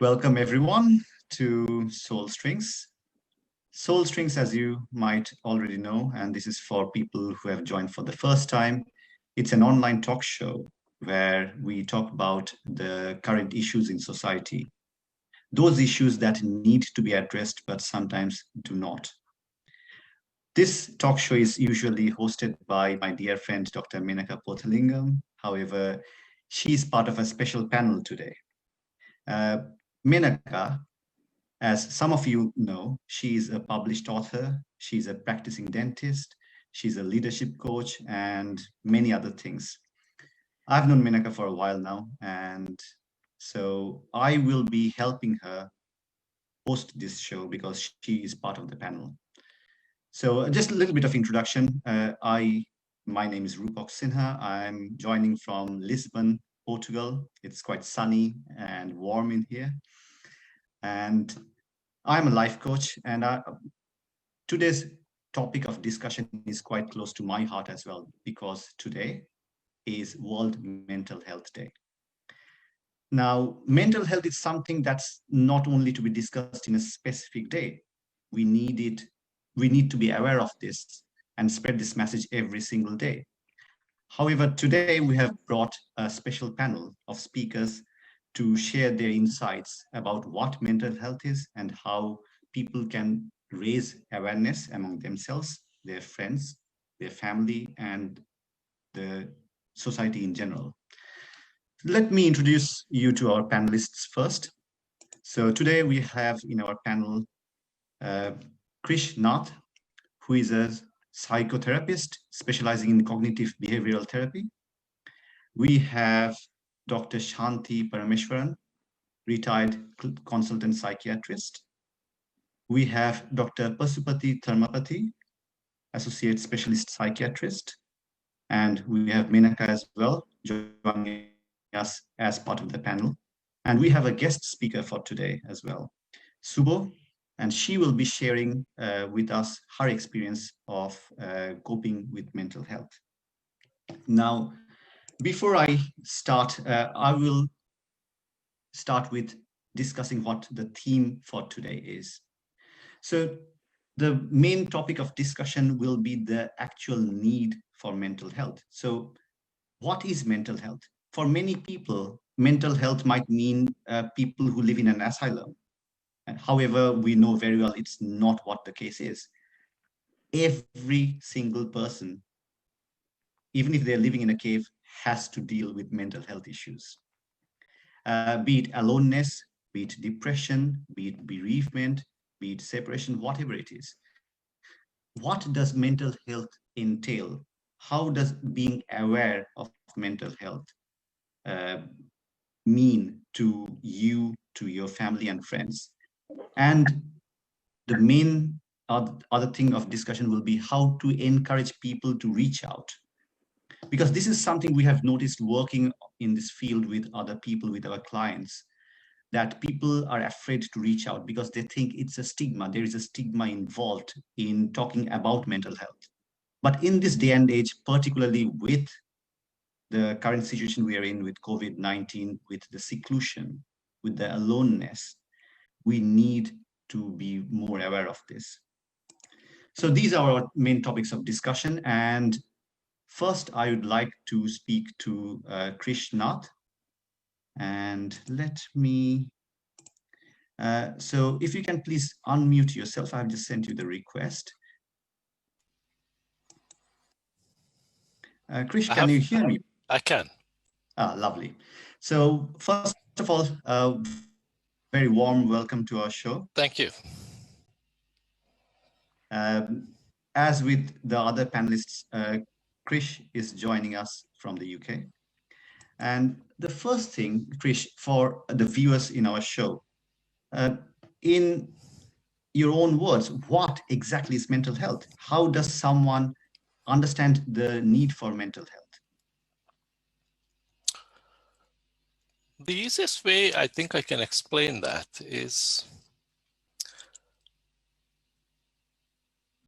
Welcome everyone to Soul Strings. Soul Strings, as you might already know, and this is for people who have joined for the first time, it's an online talk show where we talk about the current issues in society, those issues that need to be addressed but sometimes do not. This talk show is usually hosted by my dear friend, Dr. Menaca. However, she's part of a special panel today. Menaca, as some of you know, she's a published author, she's a practicing dentist, she's a leadership coach, and many other things. I've known Menaca for a while now, and so I will be helping her host this show because she is part of the panel. So just a little bit of introduction. My name is Rupak Sinha. I'm joining from Lisbon, Portugal. It's quite sunny and warm in here. And I'm a life coach, and today's topic of discussion is quite close to my heart as well, because today is World Mental Health Day. Now, mental health is something that's not only to be discussed in a specific day. We need to be aware of this and spread this message every single day. However, today we have brought a special panel of speakers to share their insights about what mental health is and how people can raise awareness among themselves, their friends, their family, and the society in general. Let me introduce you to our panelists first. So today we have in our panel Krish Nath, who is a psychotherapist specializing in cognitive behavioral therapy. We have Dr. Shanti Panamishwaran, retired consultant psychiatrist. We have Dr. Pasupathi Tarmakathi, associate specialist psychiatrist. And we have Menaca as well, joining us as part of the panel. And we have a guest speaker for today as well, Subo, and she will be sharing with us her experience of coping with mental health. Now, before I start, I will start with discussing what the theme for today is. So the main topic of discussion will be the actual need for mental health. So what is mental health? For many people, mental health might mean people who live in an asylum. However, we know very well it's not what the case is. Every single person, even if they're living in a cave, has to deal with mental health issues. Be it aloneness, be it depression, be it bereavement, be it separation, whatever it is. What does mental health entail? How does being aware of mental health mean to you, to your family and friends? And the main other thing of discussion will be how to encourage people to reach out. Because this is something we have noticed working in this field with other people, with our clients, that people are afraid to reach out because they think it's a stigma. There is a stigma involved in talking about mental health. But in this day and age, particularly with the current situation we are in with COVID-19, with the seclusion, with the aloneness, we need to be more aware of this. So these are our main topics of discussion. And first, I would like to speak to Krish Nath. And let me, so if you can please unmute yourself, I've just sent you the request. Krish, can you hear me? I can. Ah, lovely. So first of all, very warm welcome to our show. Thank you. As with the other panelists, Krish is joining us from the UK. And the first thing, Krish, for the viewers in our show, in your own words, what exactly is mental health? How does someone understand the need for mental health? The easiest way I think I can explain that is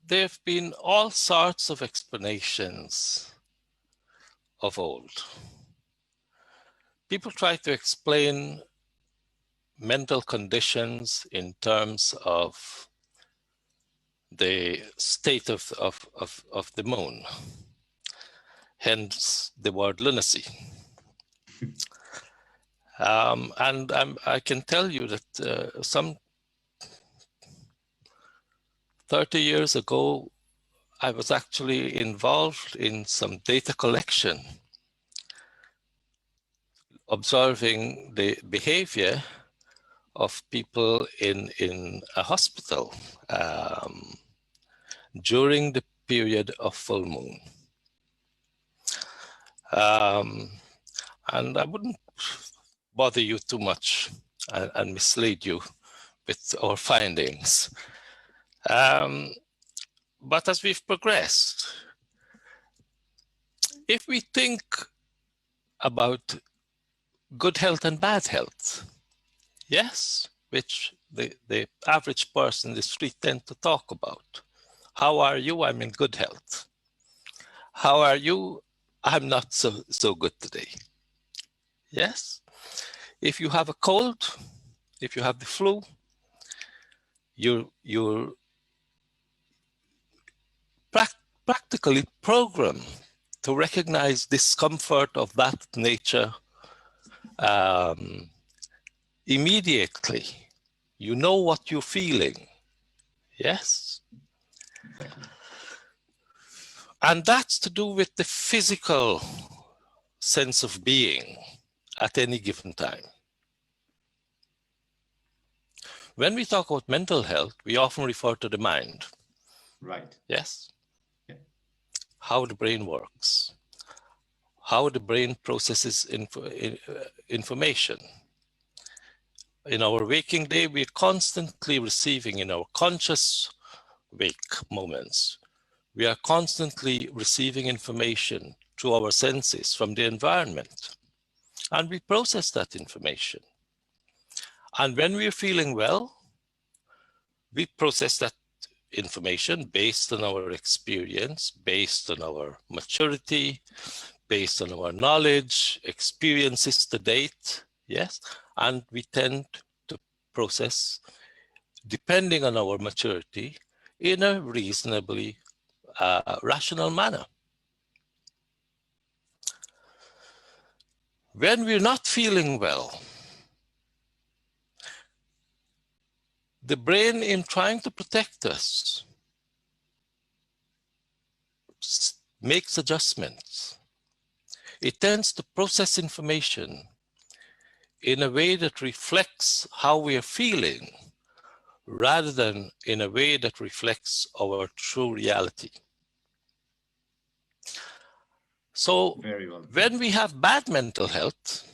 there have been all sorts of explanations of old. People try to explain mental conditions in terms of the state of the moon, hence the word lunacy. And I can tell you that some 30 years ago, I was actually involved in some data collection, observing the behavior of people in a hospital during the period of full moon. And I wouldn't bother you too much and mislead you with our findings. But as we've progressed, if we think about good health and bad health, yes, which the average person in the street tend to talk about. How are you? I'm in good health. How are you? I'm not so good today. Yes. If you have a cold, if you have the flu, you're practically programmed to recognize discomfort of that nature immediately. You know what you're feeling. Yes. And that's to do with the physical sense of being at any given time. When we talk about mental health, we often refer to the mind. Right. Yes. Yeah. How the brain works, how the brain processes information. In our waking day, we're constantly receiving, in our conscious wake moments, we are constantly receiving information through our senses from the environment. And we process that information. And when we're feeling well, we process that information based on our experience, based on our maturity, based on our knowledge, experiences to date, yes? And we tend to process, depending on our maturity, in a reasonably rational manner. When we're not feeling well, the brain, in trying to protect us, makes adjustments. It tends to process information in a way that reflects how we are feeling, rather than in a way that reflects our true reality. So Very well. when we have bad mental health,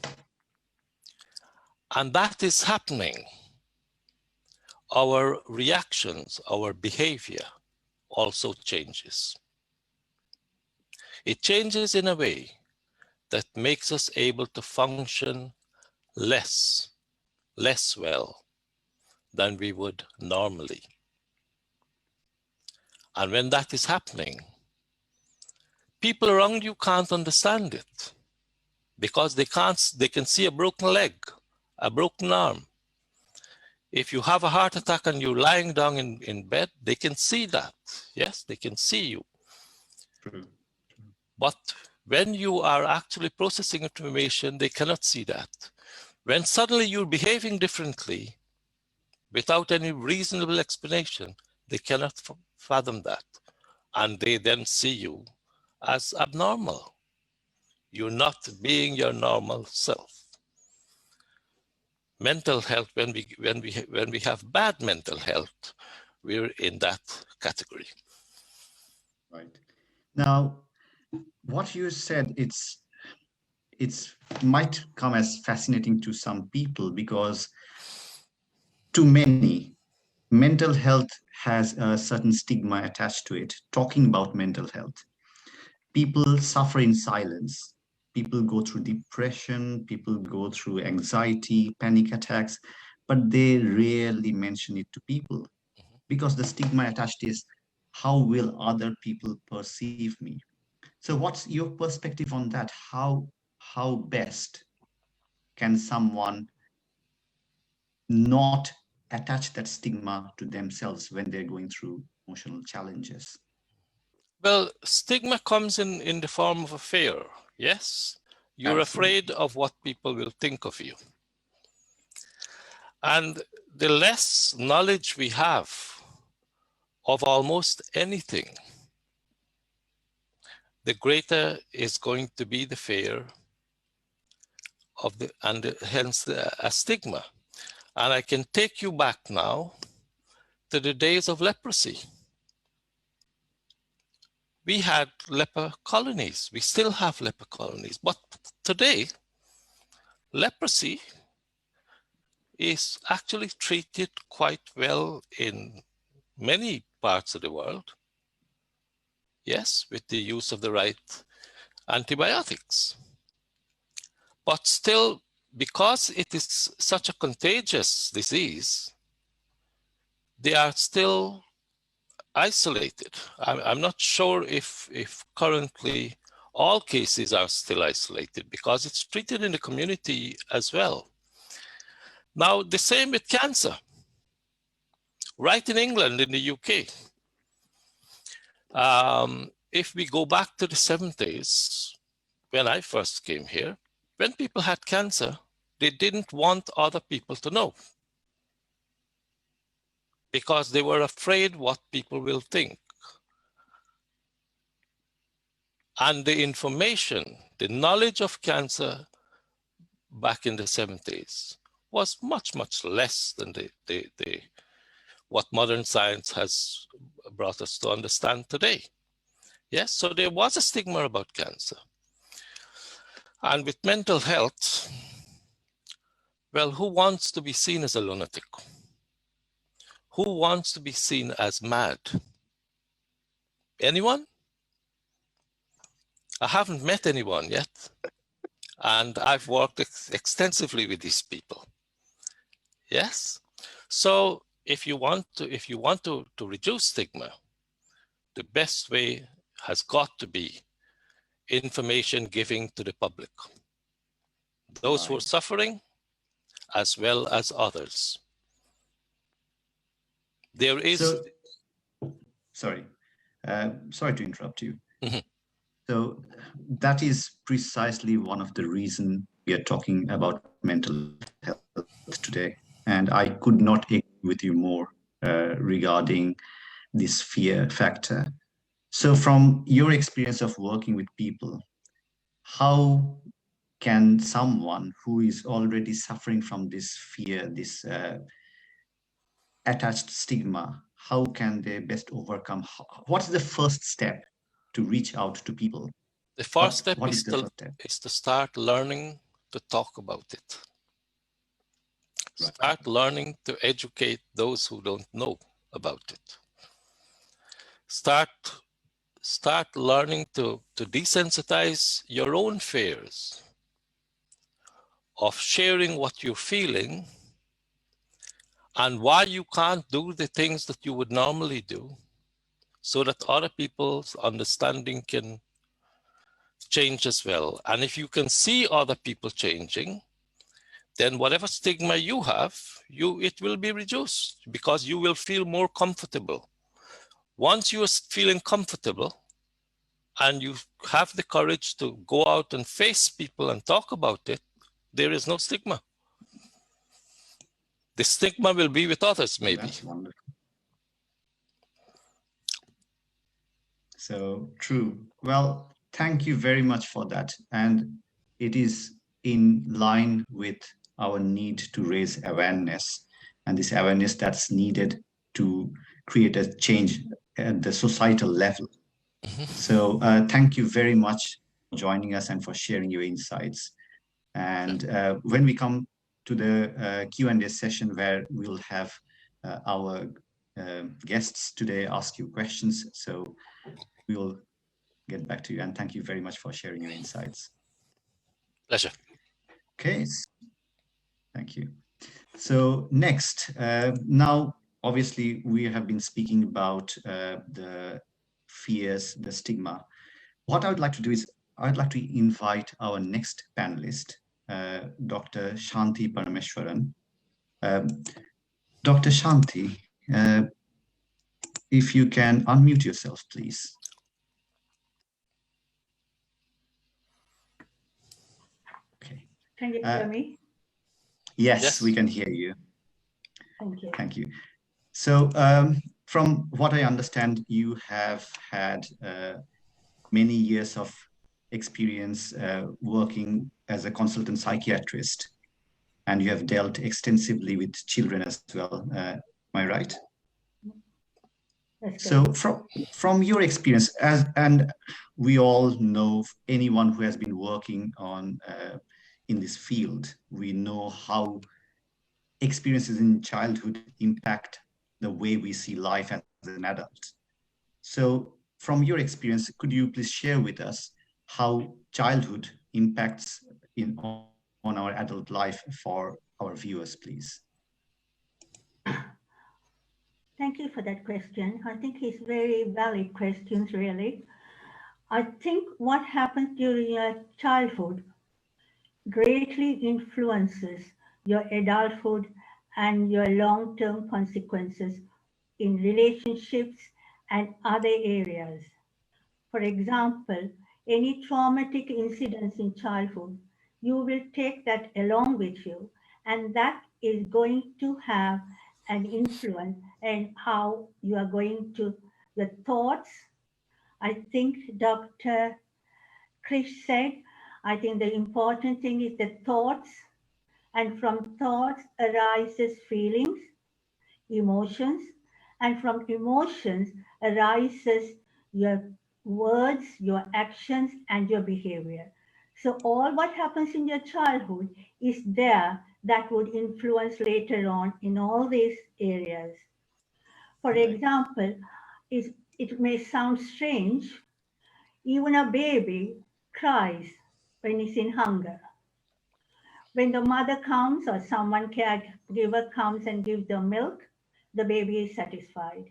and that is happening, our reactions, our behavior also changes. It changes in a way that makes us able to function less well than we would normally. And when that is happening, people around you can't understand it, because they can see a broken leg, a broken arm. If you have a heart attack and you're lying down in bed, they can see that. Yes, they can see you. True. But when you are actually processing information, they cannot see that. When suddenly you're behaving differently, without any reasonable explanation, they cannot fathom that. And they then see you as abnormal. You're not being your normal self. Mental health, when we have bad mental health, we're in that category. Right. Now, what you said, it's might come as fascinating to some people, because to many, mental health has a certain stigma attached to it. Talking about mental health, people suffer in silence. People go through depression, people go through anxiety, panic attacks, but they rarely mention it to people, because the stigma attached is, how will other people perceive me? So what's your perspective on that? How, best can someone not attach that stigma to themselves when they're going through emotional challenges? Well, stigma comes in the form of a fear. Yes, you're Absolutely. afraid of what people will think of you. And the less knowledge we have of almost anything, the greater is going to be the fear of hence a stigma. And I can take you back now to the days of leprosy. We had leper colonies. We still have leper colonies. But today, leprosy is actually treated quite well in many parts of the world. Yes, with the use of the right antibiotics. But still, because it is such a contagious disease, they are still isolated. I'm not sure if currently all cases are still isolated because it's treated in the community as well. Now, the same with cancer. Right in England, in the UK, if we go back to the 70s, when I first came here, when people had cancer, they didn't want other people to know because they were afraid what people will think. And the information, the knowledge of cancer back in the 70s was much, much less than what modern science has brought us to understand today. Yes, so there was a stigma about cancer. And with mental health, well, who wants to be seen as a lunatic? Who wants to be seen as mad? Anyone? I haven't met anyone yet. And I've worked extensively with these people. Yes. So if you want to reduce stigma, the best way has got to be information giving to the public. Those who are suffering, as well as others. There is. Sorry to interrupt you. Mhm. So that is precisely one of the reasons we are talking about mental health today. And I could not agree with you more regarding this fear factor. So from your experience of working with people, how can someone who is already suffering from this fear, this attached stigma, how can they best overcome? What's the first step to reach out to people? The first step What is the first step? is to start learning to talk about it. Right. Start learning to educate those who don't know about it. Start learning to desensitize your own fears of sharing what you're feeling and why you can't do the things that you would normally do so that other people's understanding can change as well. And if you can see other people changing, then whatever stigma you have, it will be reduced because you will feel more comfortable. Once you are feeling comfortable and you have the courage to go out and face people and talk about it, there is no stigma. The stigma will be with others, maybe. That's wonderful. So true. Well, thank you very much for that. And it is in line with our need to raise awareness, and this awareness that's needed to create a change at the societal level. So thank you very much for joining us and for sharing your insights. And when we come to the Q&A session where we'll have our guests today ask you questions, so we'll get back to you. And thank you very much for sharing your insights. Pleasure. Okay, thank you. So next, now, obviously, we have been speaking about the fears, the stigma. What I would like to do is I'd like to invite our next panelist, Dr. Shanti Panamishwaran. Dr. Shanti, if you can unmute yourself, please. Okay. Can you hear me? Yes, we can hear you. Thank you. Thank you. So from what I understand, you have had many years of experience working as a consultant psychiatrist, and you have dealt extensively with children as well. Am I right? So from your experience, and we all know anyone who has been working on in this field, we know how experiences in childhood impact the way we see life as an adult. So from your experience, could you please share with us how childhood impacts on our adult life for our viewers, please? Thank you for that question. I think it's very valid questions, really. I think what happens during your childhood greatly influences your adulthood and your long-term consequences in relationships and other areas. For example, any traumatic incidents in childhood, you will take that along with you, and that is going to have an influence in how you are going to, the thoughts. I think Dr. Krish said, I think the important thing is the thoughts, and from thoughts arises feelings, emotions, and from emotions arises your words, your actions, and your behavior. So all what happens in your childhood is there that would influence later on in all these areas. For example, it may sound strange, even a baby cries when it's in hunger. When the mother comes or someone caregiver comes and gives the milk, the baby is satisfied.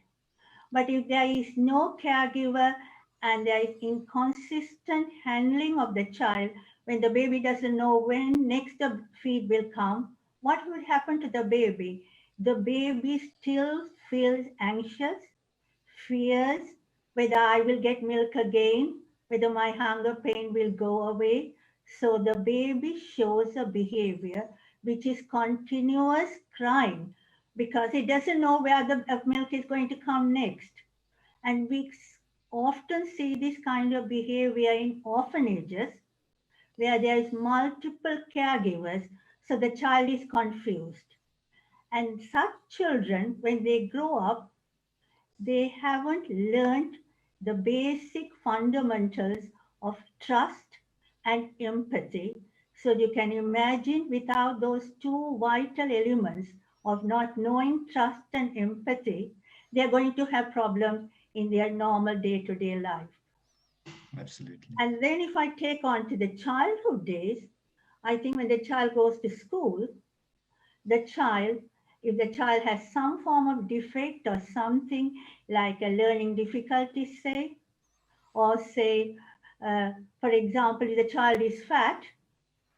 But if there is no caregiver and there is inconsistent handling of the child, when the baby doesn't know when next the feed will come, what will happen to the baby? The baby still feels anxious, fears whether I will get milk again, whether my hunger pain will go away. So the baby shows a behavior which is continuous crying because it doesn't know where the milk is going to come next. And we often see this kind of behavior in orphanages where there is multiple caregivers, so the child is confused. And such children, when they grow up, they haven't learned the basic fundamentals of trust and empathy. So you can imagine without those two vital elements of not knowing trust and empathy, they're going to have problems in their normal day-to-day life. Absolutely. And then if I take on to the childhood days, I think when the child goes to school, if the child has some form of defect or something like a learning difficulty, say, or say, for example, if the child is fat,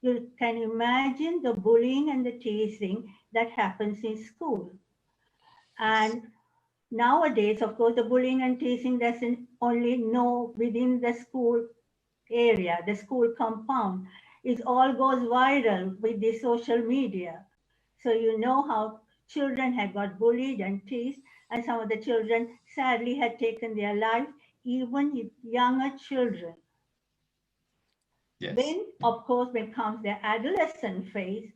you can imagine the bullying and the teasing that happens in school. And nowadays, of course, the bullying and teasing doesn't only know within the school area, the school compound. It all goes viral with the social media. So you know how children had got bullied and teased, and some of the children sadly had taken their life, even younger children. Yes. Then, of course, when comes the adolescent phase,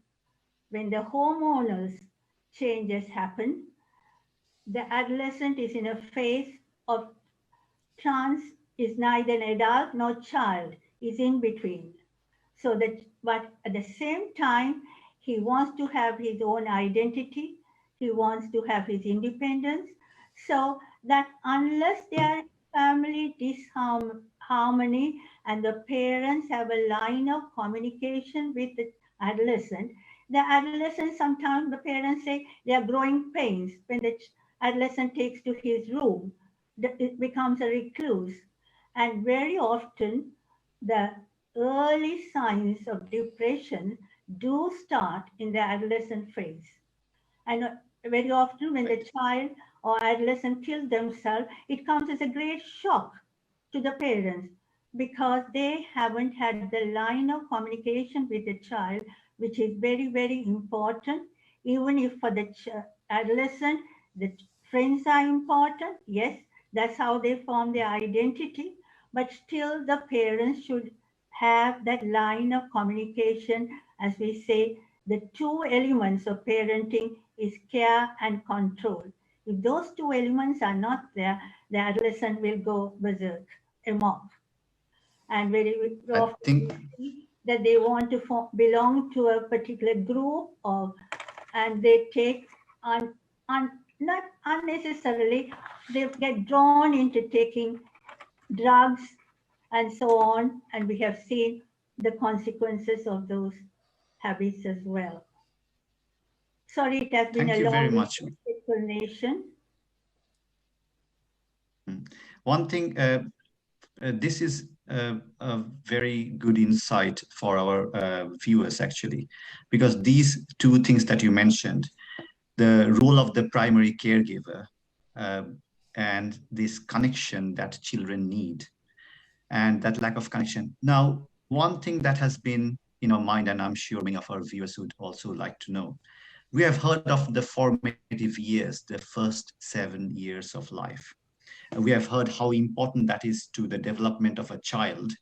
when the hormonal changes happen, the adolescent is in a phase of trans, is neither an adult nor child, is in between. So that, but at the same time, he wants to have his own identity. He wants to have his independence. So that unless there is family disharmony and the parents have a line of communication with the adolescent, sometimes the parents say they are growing pains when the adolescent takes to his room. It becomes a recluse. And very often, the early signs of depression do start in the adolescent phase. And very often when the child or adolescent kills themselves, it comes as a great shock to the parents because they haven't had the line of communication with the child, which is very, very important. Even if for the adolescent, the friends are important, yes, that's how they form their identity, but still the parents should have that line of communication. As we say, the two elements of parenting is care and control. If those two elements are not there, the adolescent will go berserk, amok. And very I often we think see that they want to belong to a particular group, and they take not unnecessarily, they get drawn into taking drugs and so on. And we have seen the consequences of those habits as well. Sorry, it has been thank a you very long much. explanation. One thing, this is a very good insight for our viewers, actually, because these two things that you mentioned, the role of the primary caregiver and this connection that children need, and that lack of connection. Now, one thing that has been in our mind, and I'm sure many of our viewers would also like to know, we have heard of the formative years, the first 7 years of life. We have heard how important that is to the development of a child,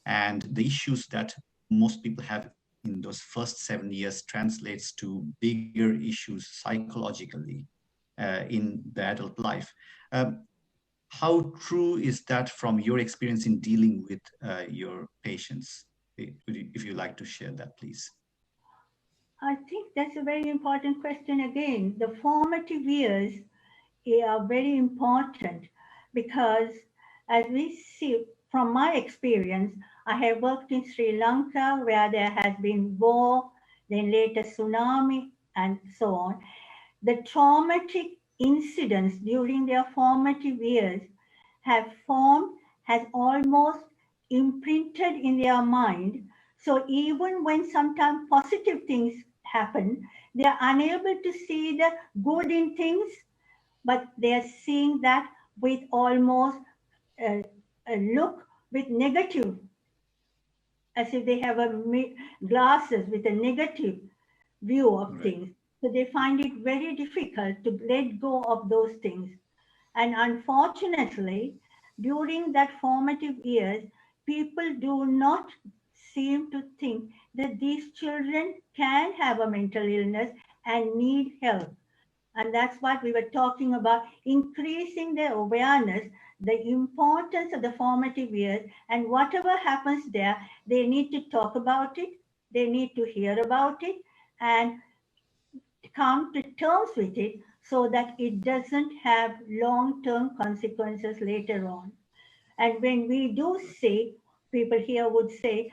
and the issues that most people have in those first 7 years translates to bigger issues psychologically in the adult life. How true is that from your experience in dealing with your patients? If you'd like to share that, please. I think that's a very important question again. The formative years are very important because, as we see from my experience, I have worked in Sri Lanka where there has been war, then later tsunami, and so on. The traumatic incidents during their formative years have formed, has almost imprinted in their mind. So even when sometimes positive things happen, they are unable to see the good in things, but they are seeing that with almost a look with negative, as if they have glasses with a negative view of things. So they find it very difficult to let go of those things. And unfortunately, during that formative years, people do not seem to think that these children can have a mental illness and need help. And that's what we were talking about, increasing their awareness, the importance of the formative years, and whatever happens there, they need to talk about it, they need to hear about it, and come to terms with it so that it doesn't have long-term consequences later on. And when we do say, people here would say,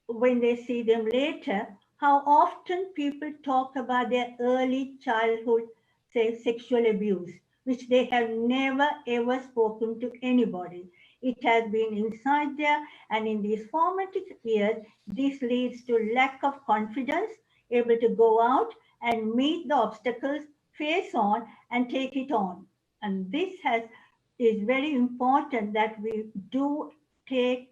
when they see them later, how often people talk about their early childhood, say, sexual abuse, which they have never ever spoken to anybody. It has been inside there, and in these formative years, this leads to lack of confidence, able to go out and meet the obstacles face on and take it on. And this is very important that we do take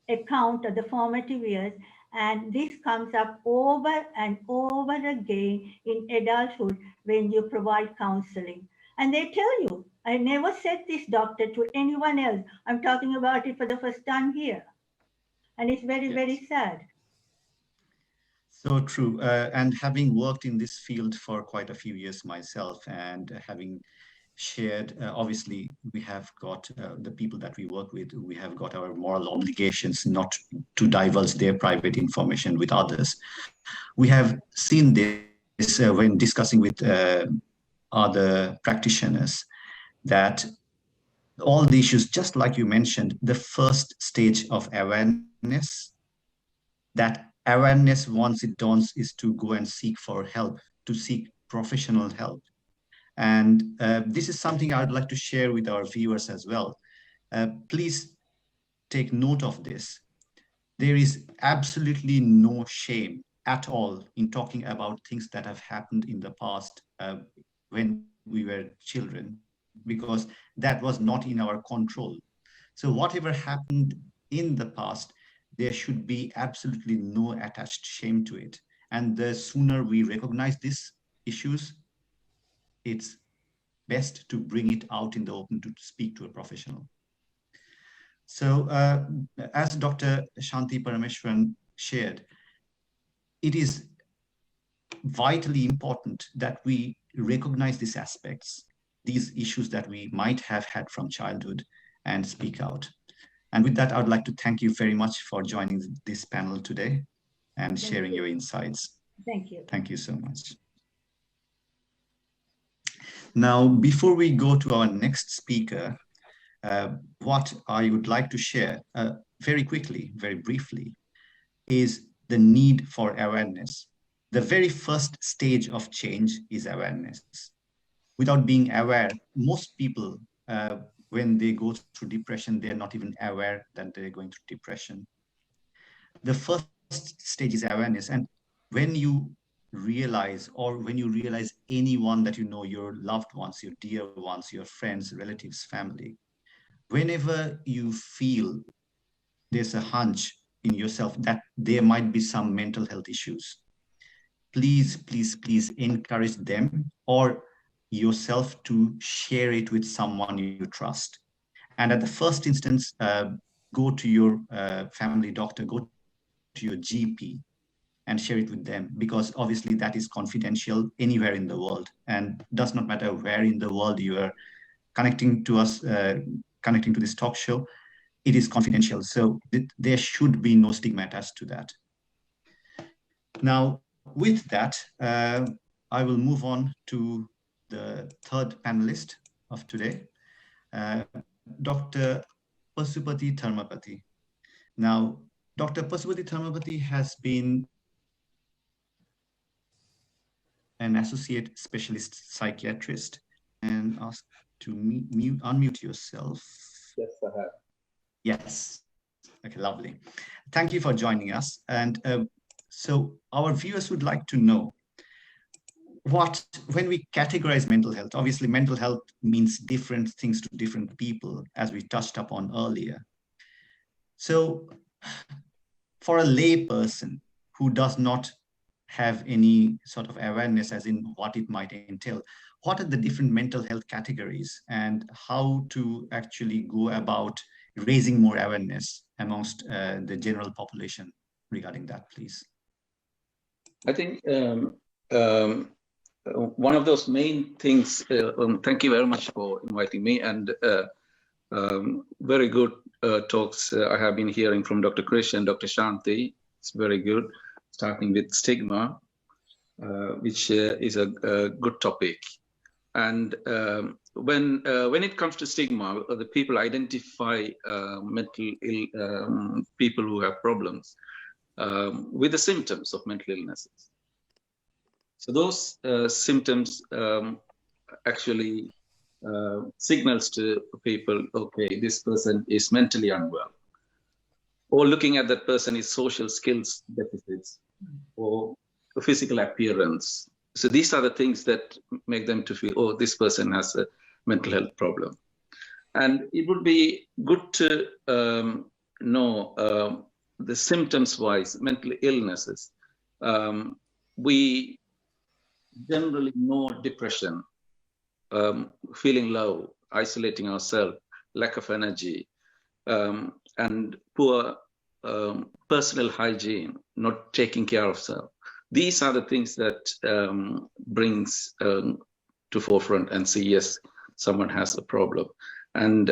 account of the formative years, and this comes up over and over again in adulthood when you provide counseling. And they tell you, I never said this, doctor, to anyone else. I'm talking about it for the first time here. And it's very, Yes. very sad. So true. And having worked in this field for quite a few years myself, and having shared, obviously, we have got the people that we work with, we have got our moral obligations not to divulge their private information with others. We have seen this when discussing with other practitioners, that all the issues, just like you mentioned, the first stage of awareness, that awareness, once it dawns, is to go and seek for help, to seek professional help. And this is something I would like to share with our viewers as well. Please take note of this. There is absolutely no shame at all in talking about things that have happened in the past when we were children, because that was not in our control. So whatever happened in the past, there should be absolutely no attached shame to it. And the sooner we recognize these issues, it's best to bring it out in the open to speak to a professional. So as Dr. Shanti Panamishwaran shared, it is vitally important that we recognize these aspects, these issues that we might have had from childhood, and speak out. And with that, I would like to thank you very much for joining this panel today and sharing your insights. Thank you. Thank you so much. Now, before we go to our next speaker, what I would like to share very quickly, very briefly, is the need for awareness. The very first stage of change is awareness. Without being aware, most people, when they go through depression, they're not even aware that they're going through depression. The first stage is awareness. And when you realize, or when you realize anyone that you know, your loved ones, your dear ones, your friends, relatives, family, whenever you feel there's a hunch in yourself that there might be some mental health issues, please, please, please encourage them or yourself to share it with someone you trust. And at the first instance, go to your family doctor, go to your GP and share it with them, because obviously that is confidential anywhere in the world, and does not matter where in the world you are connecting to us, connecting to this talk show, it is confidential. So there should be no stigma attached to that. Now, with that, I will move on to the third panelist of today, Dr. Pasupathi Tarmakathi. Now, Dr. Pasupathi Tarmakathi has been an associate specialist psychiatrist, and asked to unmute yourself. Yes, I have. Yes. Okay, lovely. Thank you for joining us. And so our viewers would like to know when we categorize mental health, obviously mental health means different things to different people, as we touched upon earlier. So for a lay person who does not have any sort of awareness as in what it might entail, what are the different mental health categories and how to actually go about raising more awareness amongst the general population regarding that, please? I think one of those main things, thank you very much for inviting me, and very good talks I have been hearing from Dr. Krish and Dr. Shanti. It's very good, starting with stigma, which is a good topic. And when it comes to stigma, the people identify mental ill people who have problems with the symptoms of mental illnesses. So those symptoms actually signals to people, okay, this person is mentally unwell. Or looking at that person is social skills deficits or physical appearance. So these are the things that make them to feel, oh, this person has a mental health problem. And it would be good to know the symptoms-wise, mental illnesses. We generally know depression, feeling low, isolating ourselves, lack of energy, and poor personal hygiene, not taking care of self. These are the things that brings to forefront and say, yes, someone has a problem, and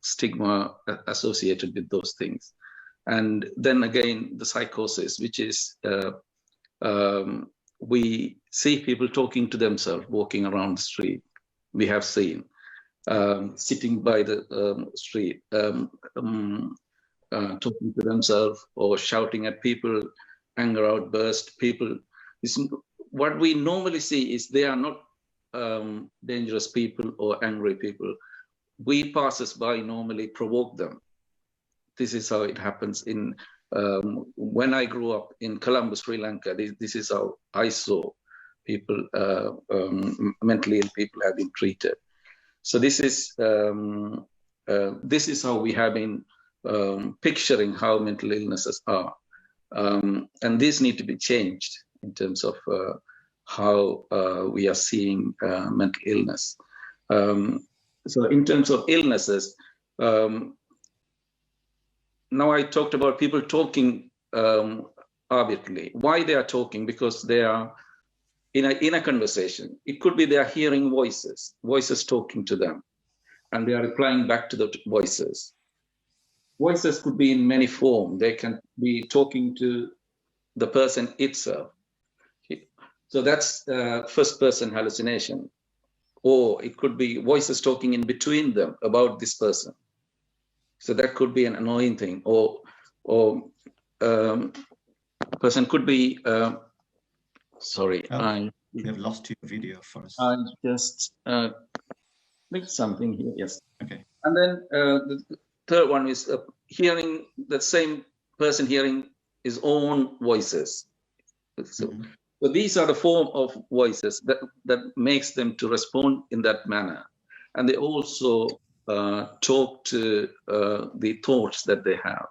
stigma associated with those things. And then again, the psychosis, which is we see people talking to themselves, walking around the street. We have seen sitting by the street, talking to themselves or shouting at people, anger outburst. People, what we normally see is they are not dangerous people or angry people. We passers by normally provoke them. This is how it happens in when I grew up in Colombo, Sri Lanka, this is how I saw people, mentally ill people have been treated. So this is how we have been picturing how mental illnesses are. And these need to be changed in terms of how we are seeing mental illness. So in terms of illnesses, now I talked about people talking arbitrarily. Why they are talking? Because they are in a conversation. It could be they are hearing voices talking to them, and they are replying back to the voices. Voices could be in many forms. They can be talking to the person itself. So that's first person hallucination. Or it could be voices talking in between them about this person. So that could be an annoying thing. Or person could be, sorry, we have lost your video for us. I just clicked something here, yes. Okay. And then the third one is hearing the same person hearing his own voices. So, so these are the form of voices that makes them to respond in that manner. And they also talk to the thoughts that they have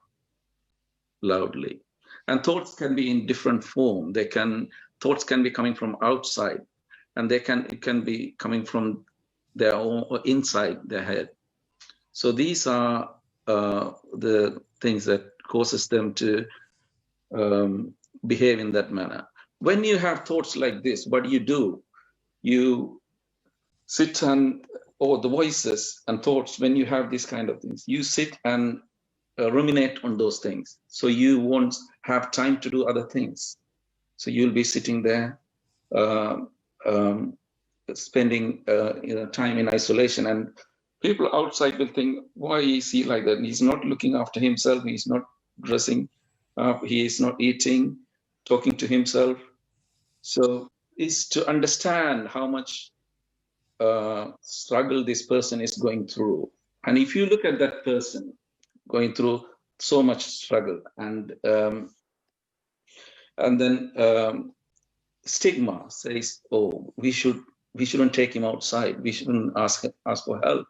loudly. And thoughts can be in different form. Thoughts can be coming from outside, and it can be coming from their own or inside their head. So these are the things that causes them to behave in that manner. When you have thoughts like this, what do? You sit and, or the voices and thoughts, when you have these kind of things, you sit and ruminate on those things. So you won't have time to do other things. So you'll be sitting there, spending time in isolation, and people outside will think, why is he like that? He's not looking after himself. He's not dressing up. He is not eating, talking to himself. So it's to understand how much struggle this person is going through. And if you look at that person going through so much struggle, and then stigma says, oh, we shouldn't take him outside. We shouldn't ask for help.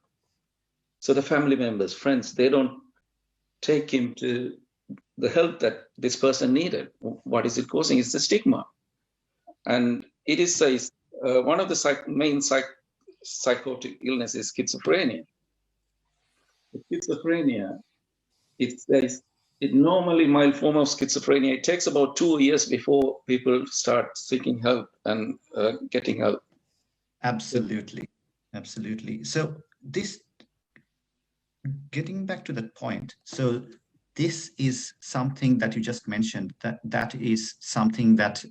So the family members, friends, they don't take him to the help that this person needed. What is it causing? It's the stigma. And it is says one of the main psychotic illness is schizophrenia. Schizophrenia, it normally mild form of schizophrenia. It takes about 2 years before people start seeking help and getting help. Absolutely, absolutely. So this, getting back to that point, so this is something that you just mentioned, that is something that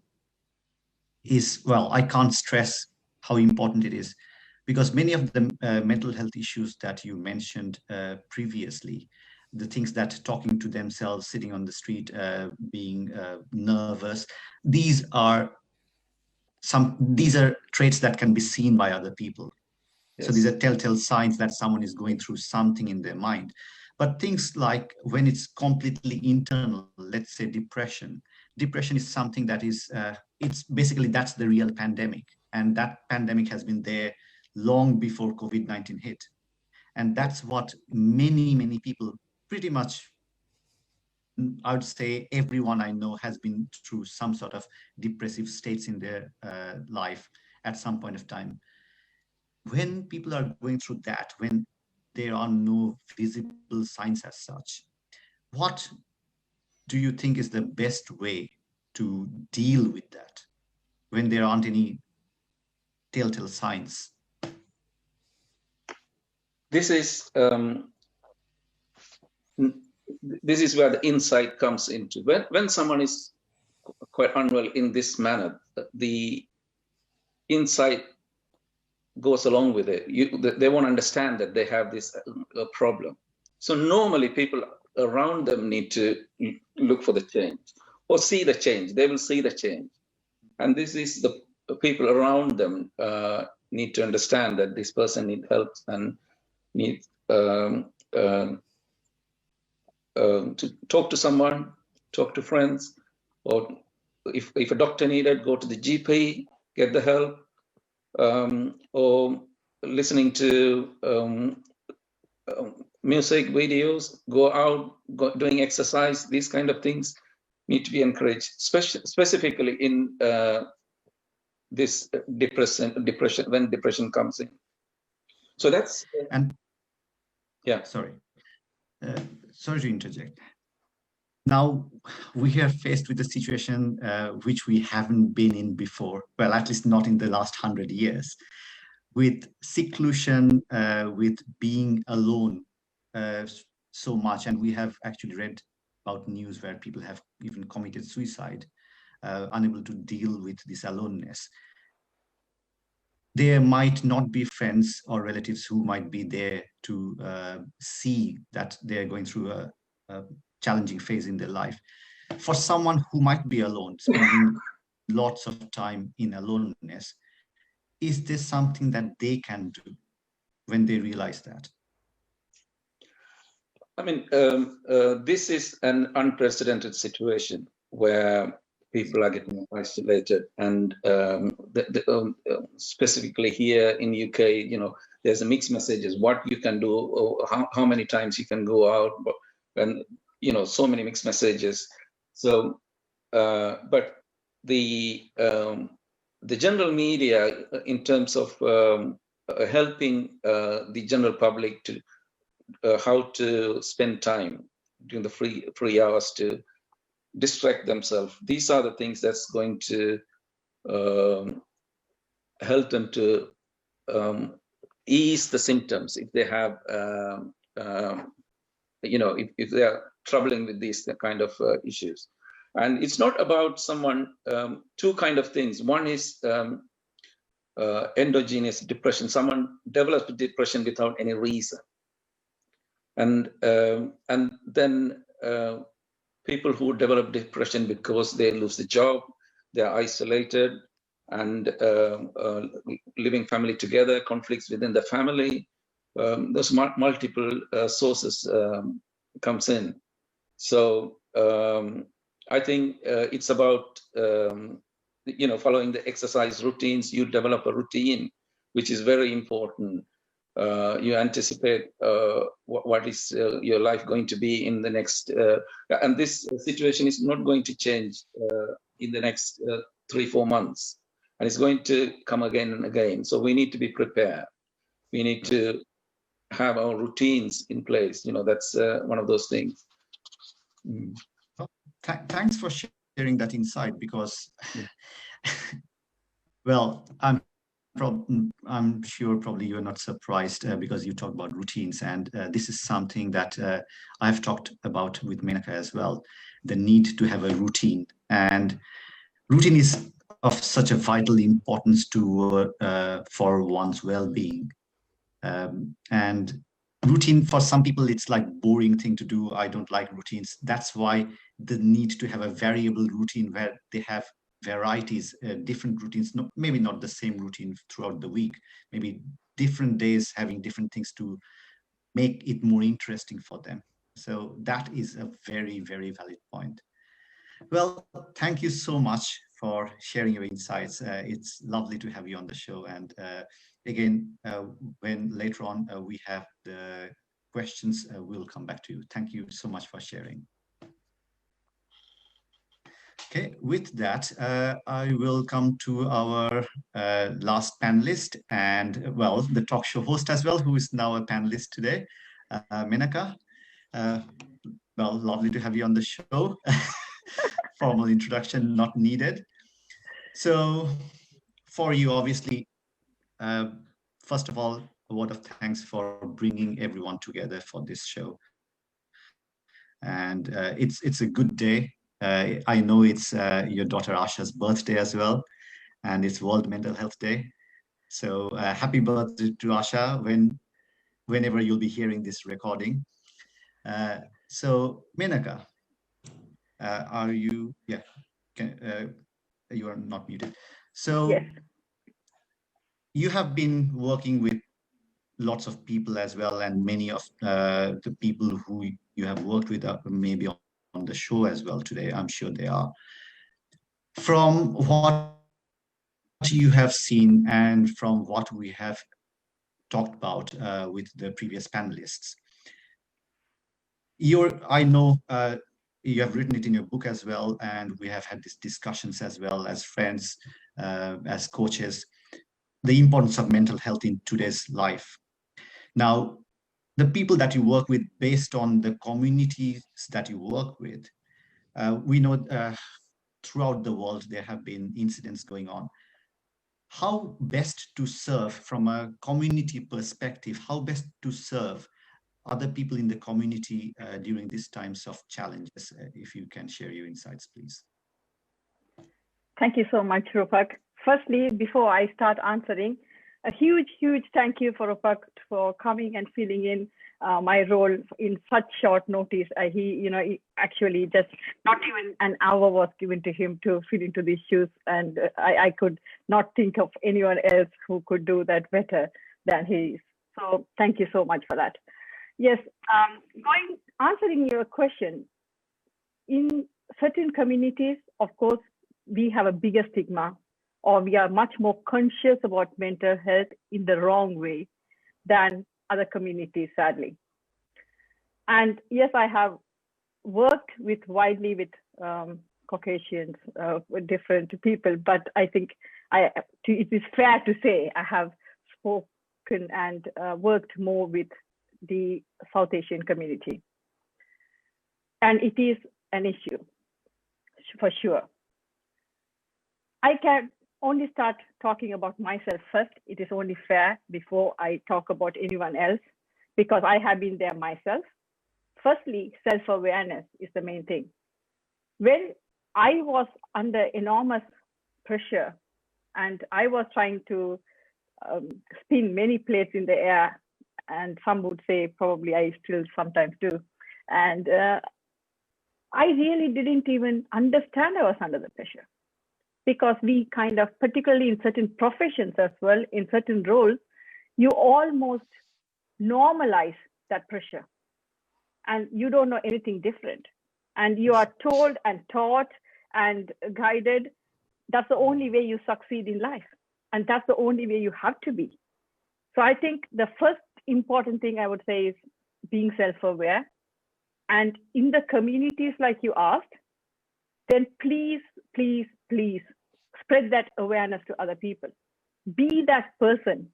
is, well, I can't stress how important it is, because many of the mental health issues that you mentioned previously, the things that talking to themselves, sitting on the street, being nervous, these are traits that can be seen by other people. Yes. So these are telltale signs that someone is going through something in their mind. But things like when it's completely internal, let's say depression is something that is, it's basically, that's the real pandemic. And that pandemic has been there long before COVID-19 hit. And that's what many people, pretty much, I would say everyone I know has been through some sort of depressive states in their life at some point of time. When people are going through that, when there are no visible signs as such, what do you think is the best way to deal with that when there aren't any telltale signs? This is where the insight comes into. When someone is quite unwell in this manner, the insight goes along with it. They won't understand that they have this problem. So normally people around them need to look for the change or see the change. They will see the change. And this is the people around them need to understand that this person needs help and needs to talk to someone, talk to friends, or if a doctor needed, go to the GP, get the help, or listening to music videos, go out, doing exercise. These kind of things need to be encouraged, specifically in this depression when depression comes in. So that's and yeah. Sorry to interject. Now we are faced with a situation which we haven't been in before. Well, at least not in the last 100 years, with seclusion, with being alone so much. And we have actually read about news where people have even committed suicide, unable to deal with this aloneness. There might not be friends or relatives who might be there to see that they're going through a challenging phase in their life. For someone who might be alone, spending lots of time in aloneness, is this something that they can do when they realize that? I mean, this is an unprecedented situation where people are getting isolated, and specifically here in UK, you know, there's a mixed messages what you can do, or how many times you can go out, and you know, so many mixed messages. So, but the general media, in terms of helping the general public to how to spend time during the free hours to distract themselves. These are the things that's going to help them to ease the symptoms if they have, you know, if they are troubling with these kind of issues. And it's not about someone, two kind of things. One is endogenous depression. Someone develops depression without any reason. And then people who develop depression because they lose the job, they're isolated, and living family together, conflicts within the family. Those multiple sources comes in. So I think it's about you know, following the exercise routines. You develop a routine, which is very important. You anticipate what is your life going to be in the next, and this situation is not going to change in the next 3-4 months, and it's going to come again and again. So we need to be prepared. We need to have our routines in place. You know, that's one of those things. Mm. Well, thanks for sharing that insight, because, well, I'm sure probably you're not surprised because you talk about routines, and this is something that I've talked about with Menaca as well, the need to have a routine. And routine is of such a vital importance to for one's well-being. And routine, for some people, it's like boring thing to do. I don't like routines. That's why the need to have a variable routine where they have varieties, different routines, maybe not the same routine throughout the week, maybe different days having different things to make it more interesting for them. So that is a very, very valid point. Well, thank you so much for sharing your insights. It's lovely to have you on the show. And again, when later on we have the questions, we'll come back to you. Thank you so much for sharing. Okay, with that, I will come to our last panelist, and well, the talk show host as well, who is now a panelist today, Menaca. Well, lovely to have you on the show. Formal introduction not needed. So for you, obviously, first of all, a word of thanks for bringing everyone together for this show. And it's a good day. I know it's your daughter Asha's birthday as well, and it's World Mental Health Day. So happy birthday to Asha whenever you'll be hearing this recording. So Menaca, are you? Yeah, you are not muted. So yes. You have been working with lots of people as well, and many of the people who you have worked with are maybe on the show as well today. I'm sure they are. From what you have seen and from what we have talked about with the previous panelists, I know you have written it in your book as well, and we have had these discussions as well as friends, as coaches, the importance of mental health in today's life. Now, the people that you work with, based on the communities that you work with, we know throughout the world there have been incidents going on. How best to serve from a community perspective, how best to serve other people in the community during these times of challenges? If you can share your insights, please. Thank you so much, Rupak. Firstly, before I start answering, a huge thank you for Rupak for coming and filling in my role in such short notice. He actually just not even an hour was given to him to fit into these shoes, and I could not think of anyone else who could do that better than he is. So thank you so much for that. Yes, answering your question, in certain communities, of course, we have a bigger stigma, or we are much more conscious about mental health in the wrong way than other communities, sadly. And yes, I have worked widely with Caucasians, with different people, but I think it is fair to say I have spoken and worked more with the South Asian community. And it is an issue, for sure. I can only start talking about myself first. It is only fair before I talk about anyone else, because I have been there myself. Firstly, self-awareness is the main thing. When I was under enormous pressure and I was trying to spin many plates in the air, and some would say probably I still sometimes do, and I really didn't even understand I was under the pressure. Because we kind of, particularly in certain professions as well, in certain roles, you almost normalize that pressure and you don't know anything different. And you are told and taught and guided, that's the only way you succeed in life. And that's the only way you have to be. So I think the first important thing I would say is being self-aware. And in the communities like you asked, then please spread that awareness to other people. Be that person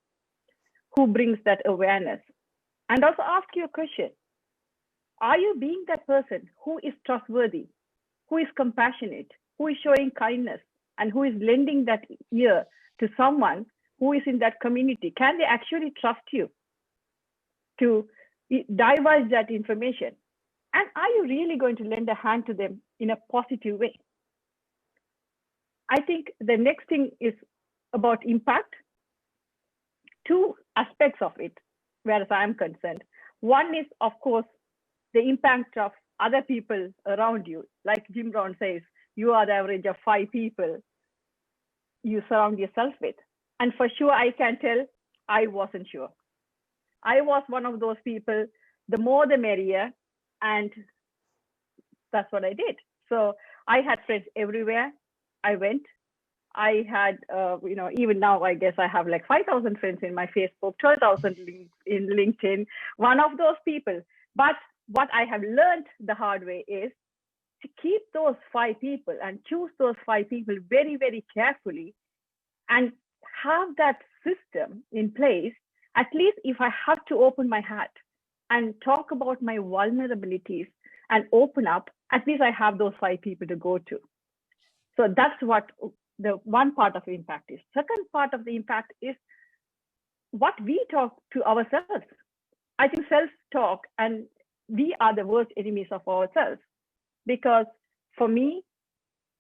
who brings that awareness. And also ask you a question. Are you being that person who is trustworthy, who is compassionate, who is showing kindness, and who is lending that ear to someone who is in that community? Can they actually trust you to divulge that information? And are you really going to lend a hand to them in a positive way? I think the next thing is about impact. Two aspects of it, whereas I am concerned. One is, of course, the impact of other people around you. Like Jim Brown says, you are the average of 5 people you surround yourself with. And for sure, I can tell I wasn't sure. I was one of those people, the more the merrier, and that's what I did. So I had friends everywhere I went. I had, even now, I guess I have like 5,000 friends in my Facebook, 12,000 links in LinkedIn, one of those people. But what I have learned the hard way is to keep those 5 people and choose those 5 people very, very carefully and have that system in place. At least if I have to open my heart and talk about my vulnerabilities and open up, at least I have those 5 people to go to. So that's what the one part of the impact is. Second part of the impact is what we talk to ourselves. I think self-talk, and we are the worst enemies of ourselves. Because for me,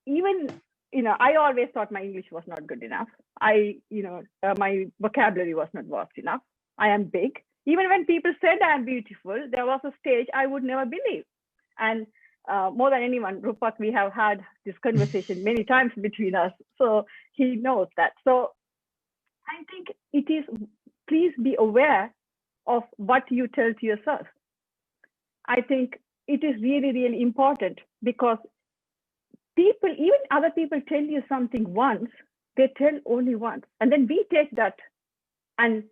even, I always thought my English was not good enough. My vocabulary was not vast enough. I am big. Even when people said I am beautiful, there was a stage I would never believe. And more than anyone, Rupak, we have had this conversation many times between us. So he knows that. So I think it is, please be aware of what you tell to yourself. I think it is really, really important, because people, even other people tell you something once, they tell only once. And then we take that and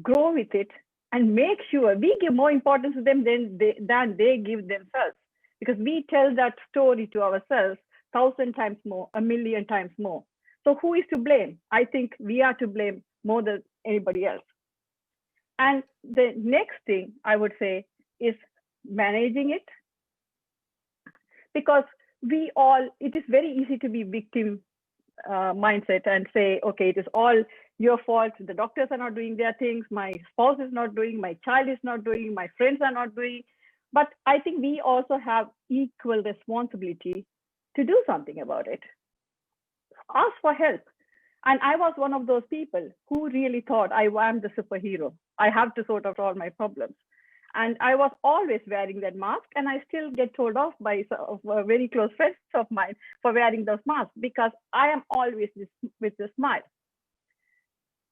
grow with it and make sure we give more importance to them than they give themselves. Because we tell that story to ourselves 1,000 times more, 1,000,000 times more. So who is to blame? I think we are to blame more than anybody else. And the next thing I would say is managing it. Because it is very easy to be victim mindset and say, okay, it is all your fault. The doctors are not doing their things. My spouse is not doing, my child is not doing, my friends are not doing. But I think we also have equal responsibility to do something about it. Ask for help. And I was one of those people who really thought I am the superhero. I have to sort out all my problems. And I was always wearing that mask, and I still get told off by very close friends of mine for wearing those masks, because I am always with a smile.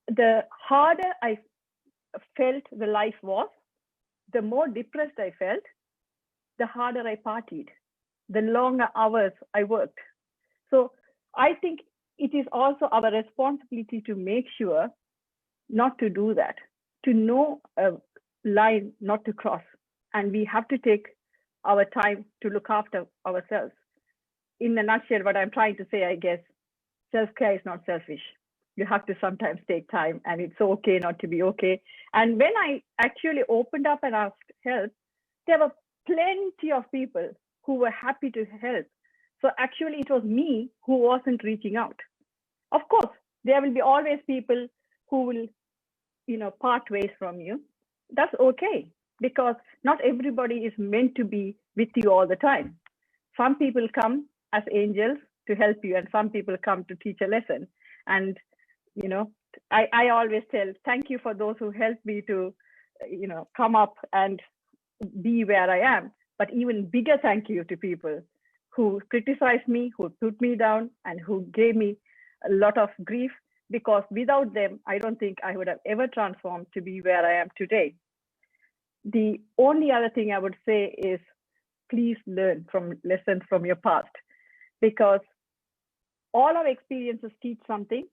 The harder I felt the life was, the more depressed I felt, the harder I partied, the longer hours I worked. So I think it is also our responsibility to make sure not to do that, to know a line not to cross. And we have to take our time to look after ourselves. In a nutshell, what I'm trying to say, I guess, self-care is not selfish. You have to sometimes take time, and it's okay not to be okay. And when I actually opened up and asked help, there were plenty of people who were happy to help. So actually it was me who wasn't reaching out. Of course, there will be always people who will, part ways from you. That's okay, because not everybody is meant to be with you all the time. Some people come as angels to help you, and some people come to teach a lesson. And, I always tell, thank you for those who helped me to, come up and be where I am. But even bigger thank you to people who criticized me, who put me down, and who gave me a lot of grief, because without them, I don't think I would have ever transformed to be where I am today. The only other thing I would say is, please learn from lessons from your past, because all our experiences teach something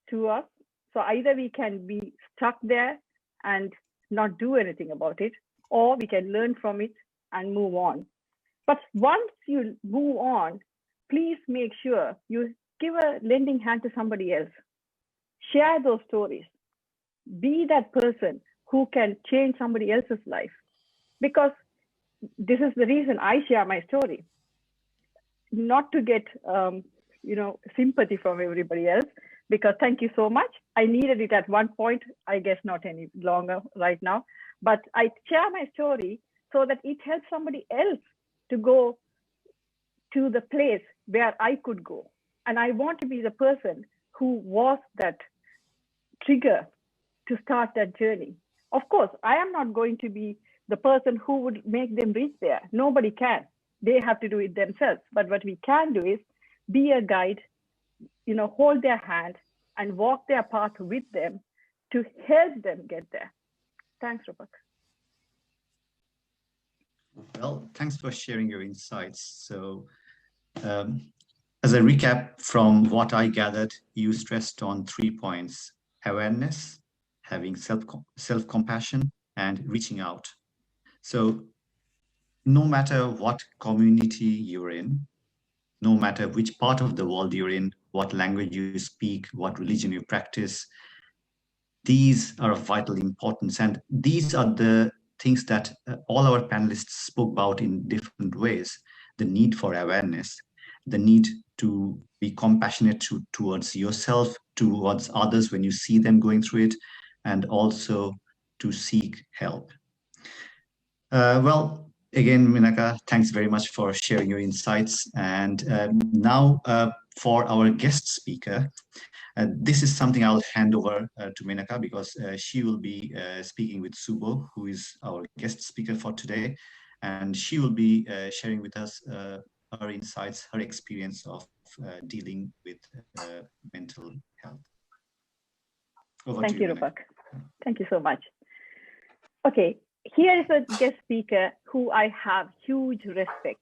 to us. So either we can be stuck there and not do anything about it, or we can learn from it and move on. But once you move on, please make sure you give a lending hand to somebody else. Share those stories. Be that person who can change somebody else's life. Because this is the reason I share my story. Not to get sympathy from everybody else, because thank you so much. I needed it at one point, I guess not any longer right now, but I share my story so that it helps somebody else to go to the place where I could go. And I want to be the person who was that trigger to start that journey. Of course, I am not going to be the person who would make them reach there. Nobody can. They have to do it themselves. But what we can do is be a guide, hold their hand and walk their path with them to help them get there. Thanks, Rupak. Well, thanks for sharing your insights. So as a recap from what I gathered, you stressed on 3 points: awareness, having self-compassion, and reaching out. So no matter what community you're in, no matter which part of the world you're in, what language you speak, what religion you practice, these are of vital importance. And these are the things that all our panelists spoke about in different ways: the need for awareness, the need to be compassionate towards yourself, towards others when you see them going through it, and also to seek help. Well, again, Menaca, thanks very much for sharing your insights. And now for our guest speaker, this is something I'll hand over to Menaca, because she will be speaking with Subo, who is our guest speaker for today. And she will be sharing with us her insights, her experience of dealing with mental health. Thank you, Rupak. Thank you so much. Okay, here is a guest speaker who I have huge respect.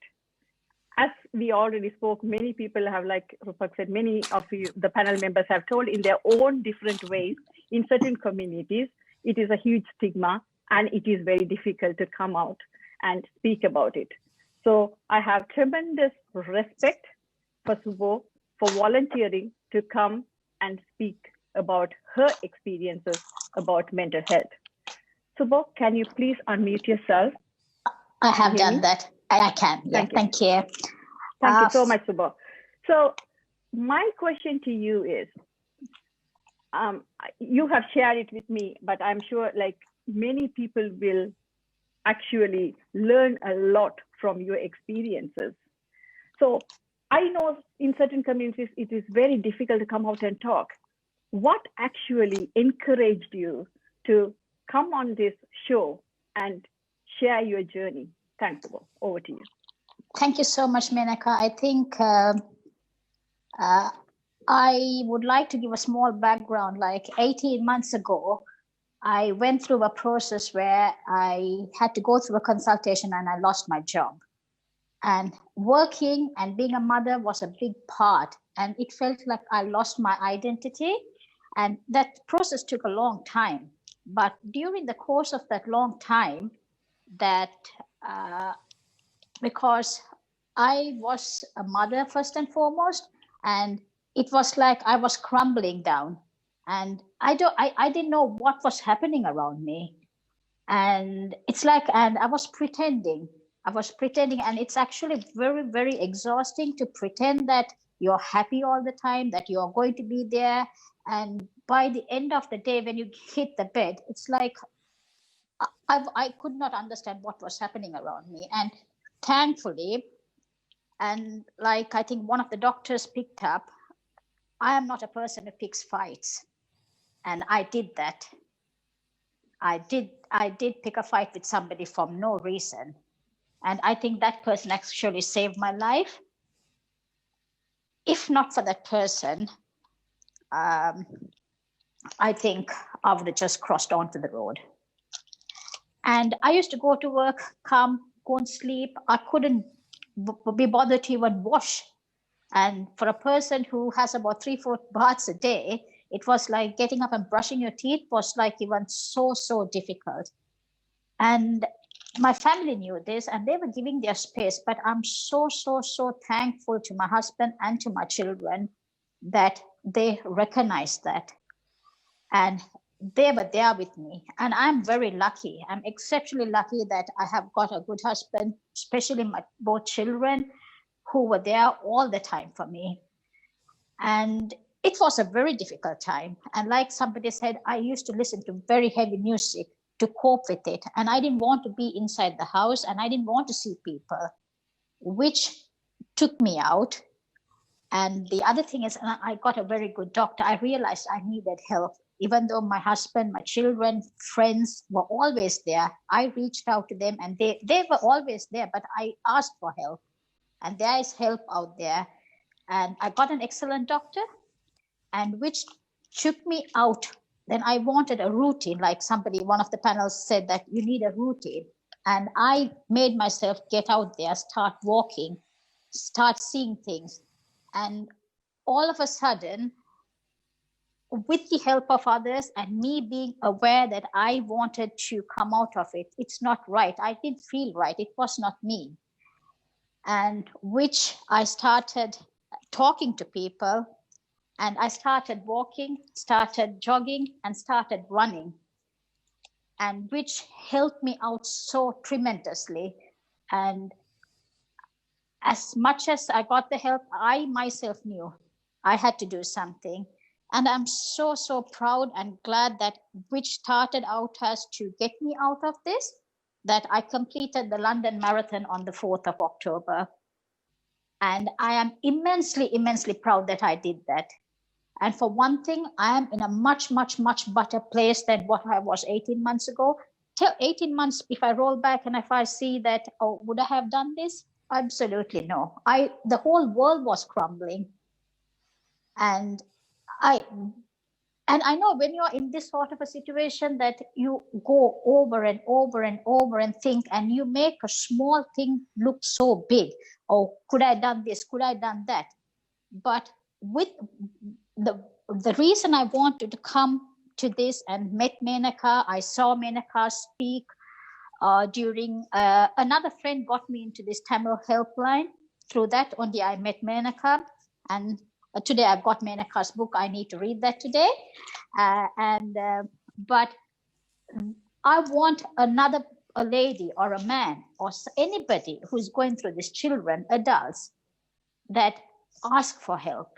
As we already spoke, many people have, like Rupak said, many of you, the panel members have told in their own different ways. In certain communities, it is a huge stigma and it is very difficult to come out and speak about it. So I have tremendous respect for Subo for volunteering to come and speak about her experiences about mental health. Subo, can you please unmute yourself? I have done that. I can. Yeah, thank you. Thank you so much, Subo. So my question to you is, you have shared it with me, but I'm sure like many people will actually learn a lot from your experiences. So I know in certain communities, it is very difficult to come out and talk. What actually encouraged you to come on this show and share your journey? Thanks, Subo. Over to you. Thank you so much, Menaca. I think I would like to give a small background. Like 18 months ago, I went through a process where I had to go through a consultation and I lost my job. And working and being a mother was a big part. And it felt like I lost my identity. And that process took a long time. But during the course of that long time, because I was a mother first and foremost, and it was like I was crumbling down. And I didn't know what was happening around me. And it's like, and I was pretending, and it's actually very, very exhausting to pretend that you're happy all the time, that you're going to be there. And by the end of the day, when you hit the bed, it's like, I could not understand what was happening around me. And thankfully, and like I think one of the doctors picked up, I am not a person who picks fights. And I did that. I did pick a fight with somebody for no reason. And I think that person actually saved my life. If not for that person, I think I would have just crossed onto the road. And I used to go to work, come, go and sleep. I couldn't be bothered to even wash. And for a person who has about 3-4 baths a day, it was like getting up and brushing your teeth was like even so difficult. And my family knew this and they were giving their space, but I'm so thankful to my husband and to my children that they recognized that. And they were there with me. And I'm very lucky. I'm exceptionally lucky that I have got a good husband, especially my both children, who were there all the time for me. And it was a very difficult time. And like somebody said, I used to listen to very heavy music to cope with it. And I didn't want to be inside the house and I didn't want to see people, which took me out. And the other thing is, I got a very good doctor. I realized I needed help. Even though my husband, my children, friends were always there, I reached out to them and they were always there, but I asked for help. And there is help out there. And I got an excellent doctor, and which took me out. Then I wanted a routine, like one of the panels said that you need a routine. And I made myself get out there, start walking, start seeing things. And all of a sudden, with the help of others and me being aware that I wanted to come out of it, it's not right. I didn't feel right. It was not me. And which I started talking to people, and I started walking, started jogging, and started running, and which helped me out so tremendously. And as much as I got the help, I myself knew I had to do something. And I'm so proud and glad that which started out as to get me out of this, that I completed the London Marathon on the 4th of October. And I am immensely proud that I did that. And for one thing, I am in a much better place than what I was 18 months ago. Till 18 months, if I roll back and if I see that, oh, would I have done this? Absolutely no. The whole world was crumbling. And And I know when you're in this sort of a situation that you go over and over and over and think, and you make a small thing look so big. Oh, could I have done this? Could I have done that? But with the reason I wanted to come to this and met Menaca, I saw Menaca speak during another friend got me into this Tamil helpline. Through that only I met Menaca, and today I've got Menaca's book. I need to read that today. But I want a lady or a man or anybody who's going through this, children, adults, that ask for help.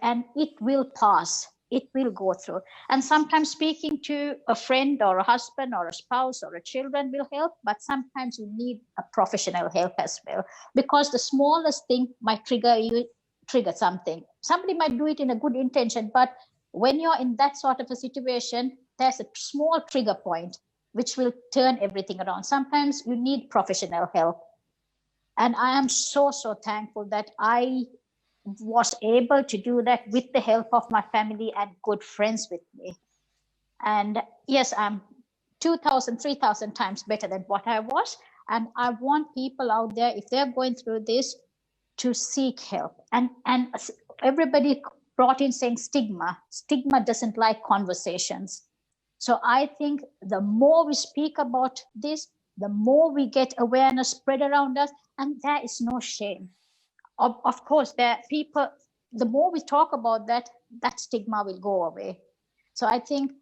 And it will pass. It will go through. And sometimes speaking to a friend or a husband or a spouse or a children will help, but sometimes you need a professional help as well, because the smallest thing might trigger something. Somebody might do it in a good intention, but when you're in that sort of a situation, there's a small trigger point which will turn everything around. Sometimes you need professional help. And I am so thankful that I was able to do that with the help of my family and good friends with me. And yes, I'm 2,000, 3,000 times better than what I was. And I want people out there, if they're going through this, to seek help. And everybody brought in saying stigma. Stigma doesn't like conversations. So I think the more we speak about this, the more we get awareness spread around us, and there is no shame. Of course, there are people, the more we talk about that, that stigma will go away. So I think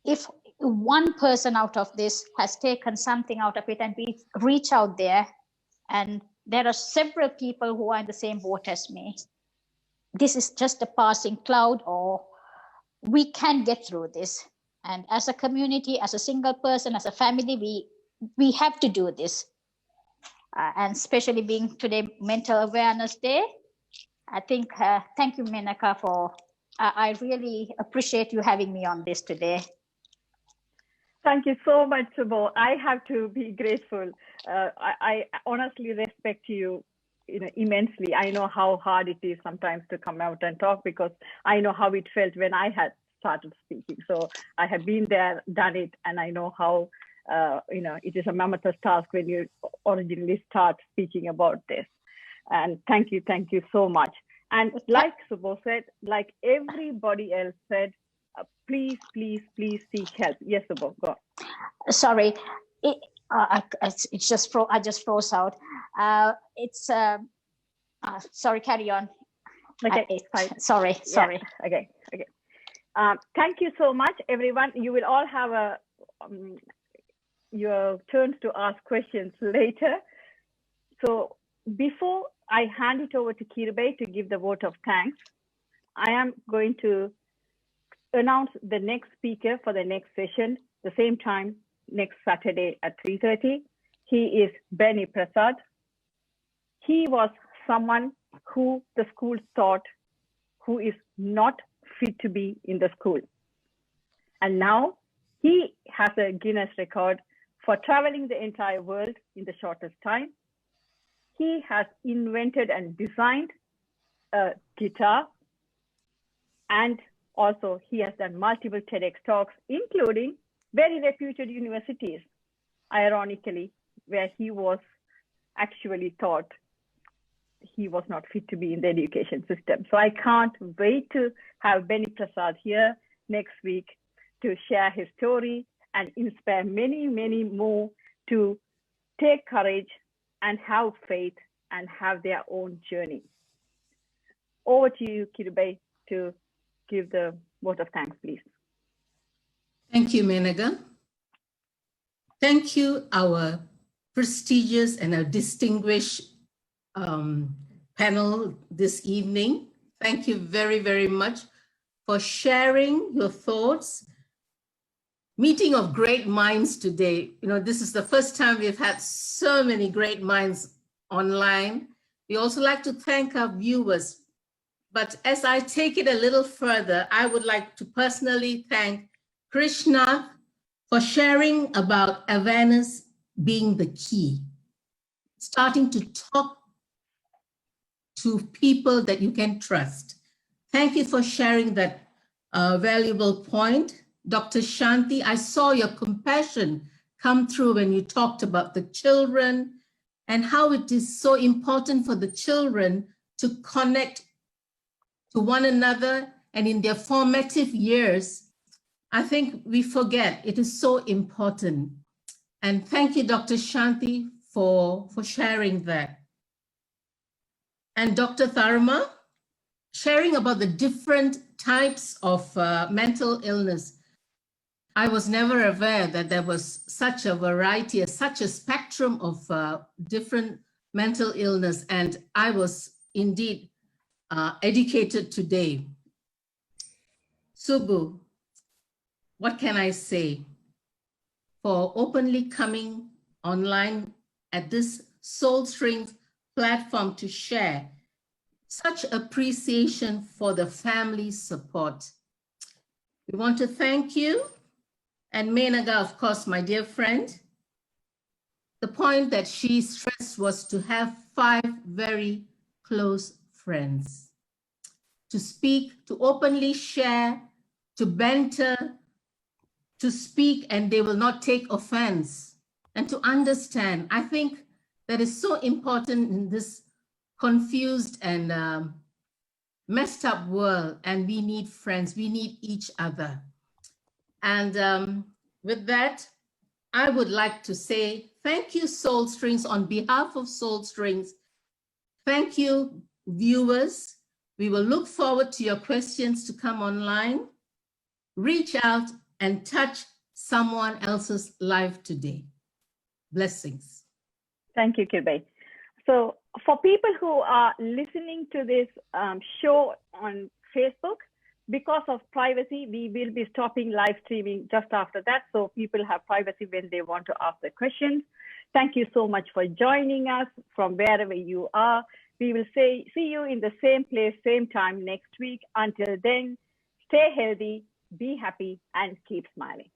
if one person out of this has taken something out of it, and we reach out there, and there are several people who are in the same boat as me, this is just a passing cloud, or we can get through this. And as a community, as a single person, as a family, we have to do this. And especially being today Mental Awareness Day, I think, thank you, Menaca, for, I really appreciate you having me on this today. Thank you so much, Subho. I have to be grateful. I honestly respect you, immensely. I know how hard it is sometimes to come out and talk, because I know how it felt when I had started speaking. So I have been there, done it, and I know how it is a mammoth task when you originally start speaking about this. And thank you so much. And like Subho said, like everybody else said, please seek help. Yes, Subho, go on. Sorry, I just froze out. Sorry, carry on. Okay, fine. Sorry. Yeah. Okay. Thank you so much, everyone. You will all have your turns to ask questions later. So before I hand it over to Kirbe to give the vote of thanks, I am going to announce the next speaker for the next session, the same time next Saturday at 3:30. He is Benny Prasad. He was someone who the school thought who is not fit to be in the school. And now he has a Guinness record for traveling the entire world in the shortest time. He has invented and designed a guitar, and also he has done multiple TEDx talks, including very reputed universities, ironically, where he was actually thought he was not fit to be in the education system. So I can't wait to have Benny Prasad here next week to share his story and inspire many more to take courage and have faith and have their own journey. Over to you, Kirbe, to give the vote of thanks, please. Thank you, Menaca. Thank you, our prestigious and our distinguished panel this evening. Thank you very much for sharing your thoughts. Meeting of great minds today. This is the first time we've had so many great minds online. We also like to thank our viewers. But as I take it a little further, I would like to personally thank Krishna for sharing about awareness being the key. Starting to talk to people that you can trust. Thank you for sharing that valuable point. Dr. Shanti, I saw your compassion come through when you talked about the children and how it is so important for the children to connect to one another, and in their formative years, I think we forget it is so important. And thank you, Dr. Shanti, for sharing that. And Dr. Tharma, sharing about the different types of mental illness. I was never aware that there was such a variety, such a spectrum of different mental illness, and I was indeed educated today. Subbu, what can I say for openly coming online at this Soul Strings platform to share such appreciation for the family support. We want to thank you. And Menaca, of course, my dear friend, the point that she stressed was to have 5 very close friends, to speak, to openly share, to banter, to speak, and they will not take offense, and to understand. I think that is so important in this confused and messed up world, and we need friends, we need each other. And with that, I would like to say thank you, Soul Strings, on behalf of Soul Strings. Thank you, viewers. We will look forward to your questions to come online. Reach out and touch someone else's life today. Blessings. Thank you, Kirbe. So for people who are listening to this show on Facebook, because of privacy, we will be stopping live streaming just after that. So people have privacy when they want to ask the questions. Thank you so much for joining us from wherever you are. We will see you in the same place, same time next week. Until then, stay healthy, be happy, and keep smiling.